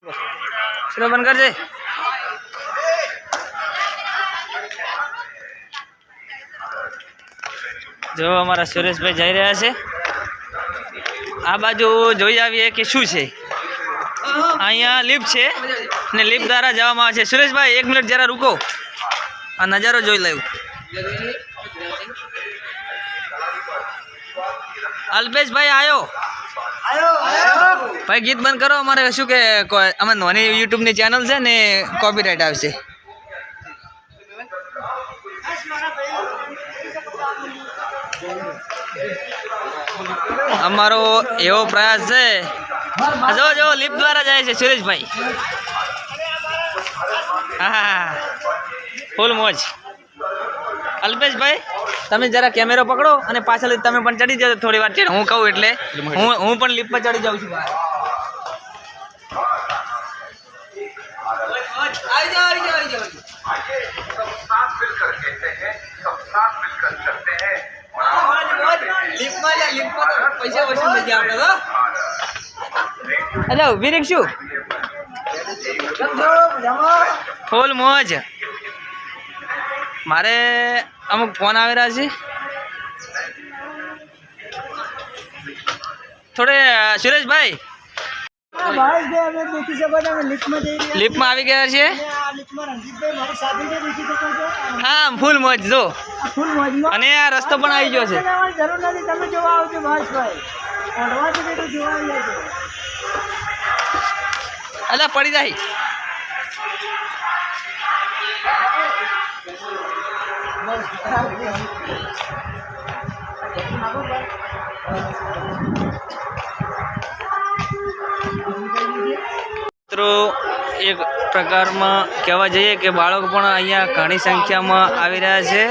चलो बंद कर दे। जो हमारा सुरेश भाई जा रहा है आ बाजू જોઈ આવીએ કે શું છે। અહીંયા લિફ્ટ છે ને લિફ્ટ દ્વારા જવામાં આવે છે। સુરેશભાઈ 1 મિનિટ જરા રૂકો, આ નજારો જોઈ લેવું। અલ્પેશભાઈ આયો ભાઈ, ગીત બંધ કરો। અમારે શું કે અમે નોની યુટ્યુબની ચેનલ છે ને કોપીરાઇટ આવશે। અમારો એવો પ્રયાસ છે। જો જો લિફ્ટ દ્વારા જાય છે સુરેશભાઈ। હા ફૂલ મોજ। અલ્પેશભાઈ તમે જરા કેમેરો પકડો અને પાછળ તમે પણ ચડી જાઓ થોડી વાર, હું કહું એટલે હું પણ લિફ્ટ પર ચડી જાઉં છું। આવી જાઓ આવી જાઓ આવી જાઓ। પૈસા વસૂલ થઈ ગયા આપણે તો। અરે ઉભી રાખશું ફૂલ મોજ। મારે અમુક ફોન આવી રહ્યા છે થોડે। સુરેશભાઈ લિફ્ટમાં આવી ગયા છે। હા ફૂલ મોજ જો, અને આ રસ્તો પણ આવી ગયો છે। અલા પડી જાય। મિત્રો એક પ્રકારમાં કહેવા જઈએ કે બાળકો પણ અહીંયા ઘણી સંખ્યામાં આવી રહ્યા છે।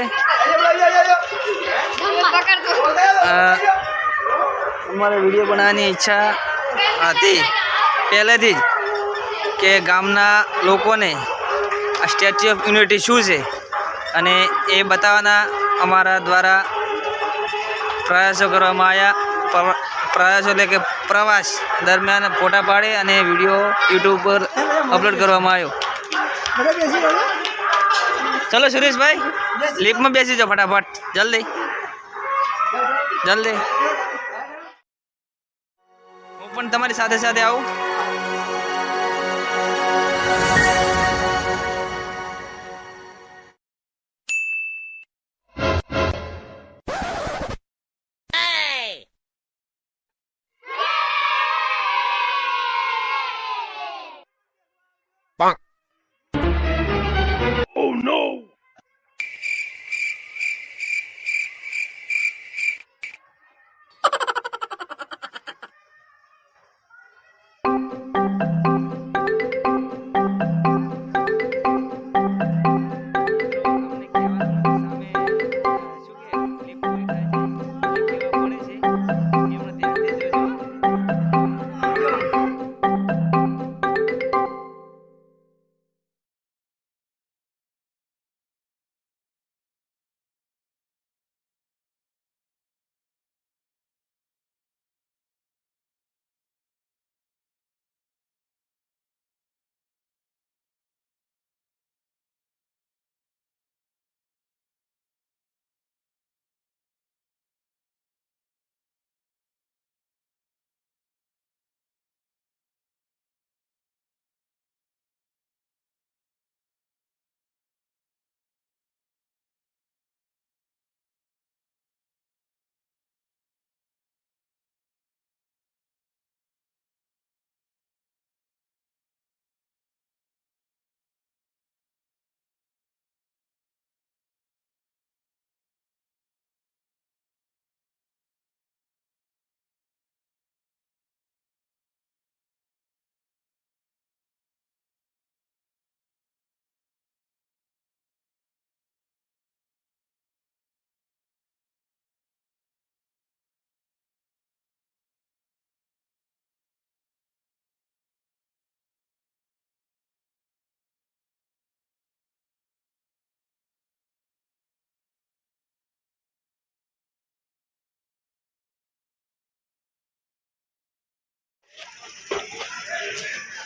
અમારે વિડીયો બનાવવાની ઈચ્છા હતી પહેલેથી જ કે ગામના લોકોને આ સ્ટેચ્યુ ઓફ યુનિટી શું છે અને એ બતાવવાના અમારા દ્વારા પ્રયાસો કરવામાં આવ્યા। પ્રયાસો એટલે કે પ્રવાસ દરમિયાન ફોટા પાડી અને વિડીયો યુટ્યુબ પર અપલોડ કરવામાં આવ્યો। ચલો સુરેશભાઈ લિફ્ટમાં બેસી જાઓ ફટાફટ, જલ્દી જલ્દી। હું પણ તમારી સાથે સાથે આવું। Oh no!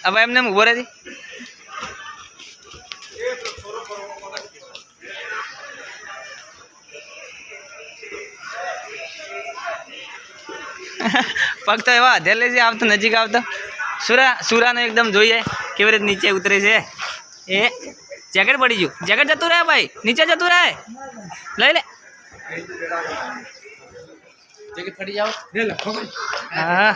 હવે એમને ઊભો રહેતી પગ તો એવા હધેલે છે આવતો નજીક આવતો સુરાનો એકદમ જોઈએ કેવી રીતે નીચે ઉતરે છે એ જેકેટ પડી ગયું જેકેટ જતું રહે ભાઈ નીચે જતું રહે લઈ લે જેકેટ પડી જાવ હા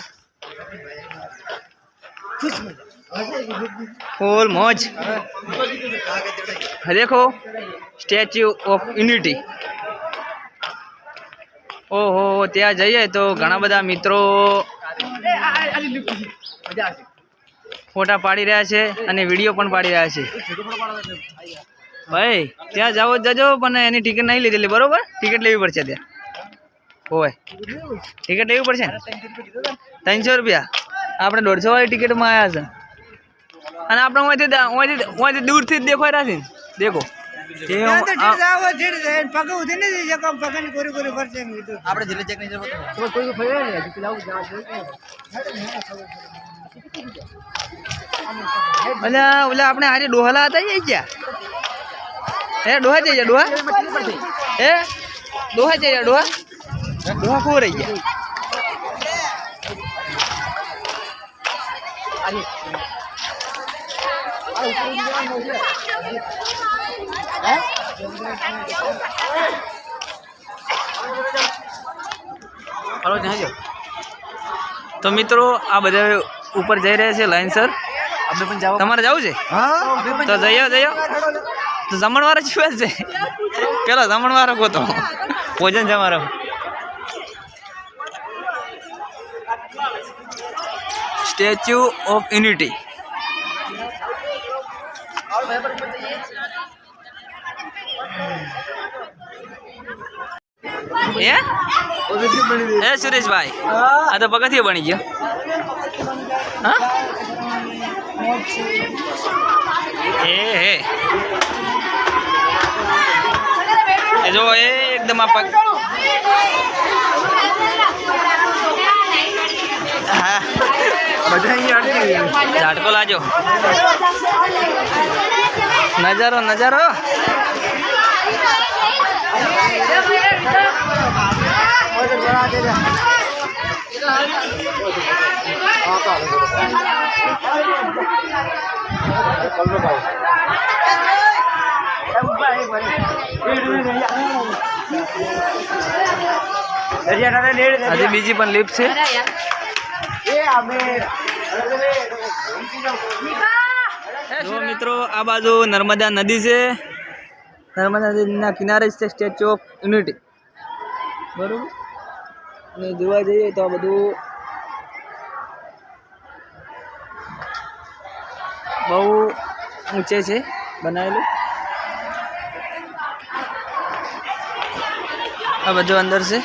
फुल मौज देखो स्टेच्यू ऑफ यूनिटी ओहो त्या जाइए तो घना बधा मित्रों फोटा पाड़ी रहा है अने विडियो पण पाड़ी रहा है भाई त्या जाओ जजो पण एनी टिकट नहीं लीधेली बरोबर टिकट लेवी पड़शे त्या होय टिकट लेवी पड़शे 300 रुपया आपणे 150 वाली टिकट में आया छे અને આપણે ઓયથી દૂરથી જ દેખાય રાખી દેખો ઓલા આપણે હારે ડોહલા હતા ગયા હે ડોહા જઈ ગયા ડોહા હે ડોહા જઈ ગયા ડોહા ખો રહી ગયા तो मित्रों आ बधा ऊपर जई रहे छे लाइनसर આપણે પણ જાવ તમારે જાવું છે હા તો જઈયો તો જમણવારો જીવે છે પેલા જમણવારો ગોતો ભોજન જમારો સ્ટેચ્યુ ઓફ યુનિટી ए सुरेश भाई आ तो पगथियो बनी गयो हाँ ए जो एकदम आप हाँ झाटको लाजो नजारो नजारो આજે બીજી પણ લિફ્ટ છે જો મિત્રો આ બાજુ નર્મદા નદી છે નર્મદા નદીના કિનારે છે સ્ટેચ્યુ ઓફ યુનિટી બરોબર અને જોવા જઈએ તો આ બધું બહુ ઊંચે છે બનાવેલું આ બધું અંદર છે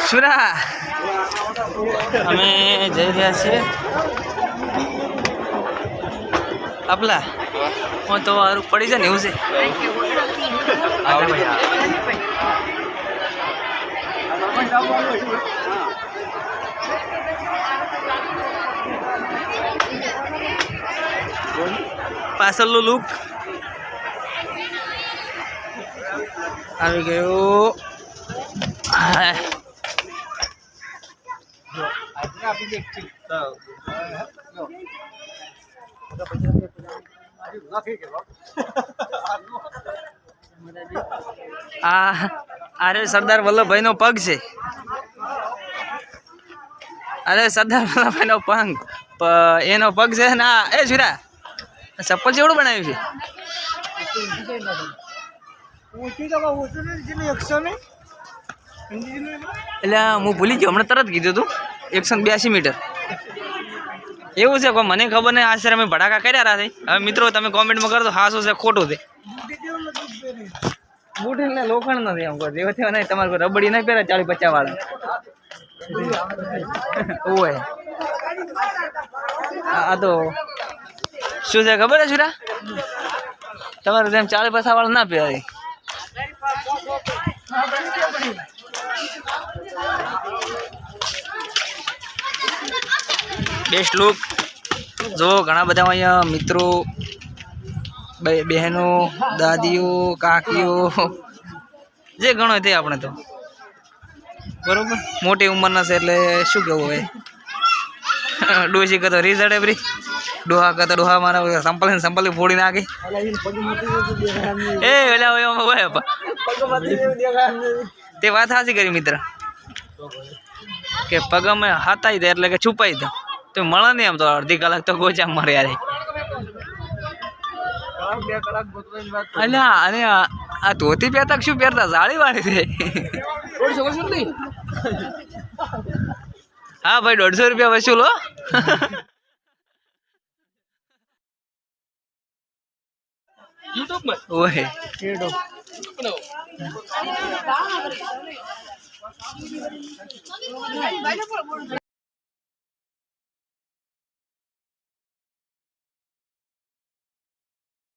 સુરા અમે જઈ રહ્યા છીએ આપલા હું તો પડી જાય ને એવું છે પાછળનો લુક આવી ગયો અરે સરદાર વલ્લભભાઈ નો પગ છે અરે સરદાર વલ્લભભાઈ નો પગ એનો પગ છે ના એ છુરા ચપ્પલ જેવડું બનાવ્યું છે એટલે હું ભૂલી ગયો હમણાં તરત કીધું તું 182 મીટર એવું છે કોઈ મને ખબર નહીં આશરે અમે ભડાકા કર્યા રહ્યા હવે મિત્રો તમે કોમેન્ટમાં કરજો હા શું છે ખોટું છે બૂટ એટલે લોખંડ નથી એમ કહો જેવો થયો નહીં તમારે કોઈ રબડી નહીં પહેરે 40-50 વાળા ઓય આ તો શું છે ખબર છે સુરા તમારે જેમ 40-50 વાળા ના પહેરે બેસ્ટ લુક જો ઘણા બધા અહીંયા મિત્રો બહેનો દાદીઓ કાકીઓ જે ગણો તે આપણે તો બરોબર મોટી ઉંમરના છે એટલે શું કેવું હોય ડોસી કરતો રીઝડ એવરી ડોહા કરતો ડોહા મારા સંપલ ફોડી નાખી એ ઓલા તે વાત હાસી કરી મિત્ર કે પગમે હાથાઈ દે એટલે કે છુપાઈ દે તો મળે નહીં આમ તો અડધી કલાક તો ગોચા મારે યાર અલ્યા અને આ ધોતી પહેરતા શું પહેરતા સાડી વાળી છે હા ભાઈ 150 રૂપિયા વસૂલો ઓય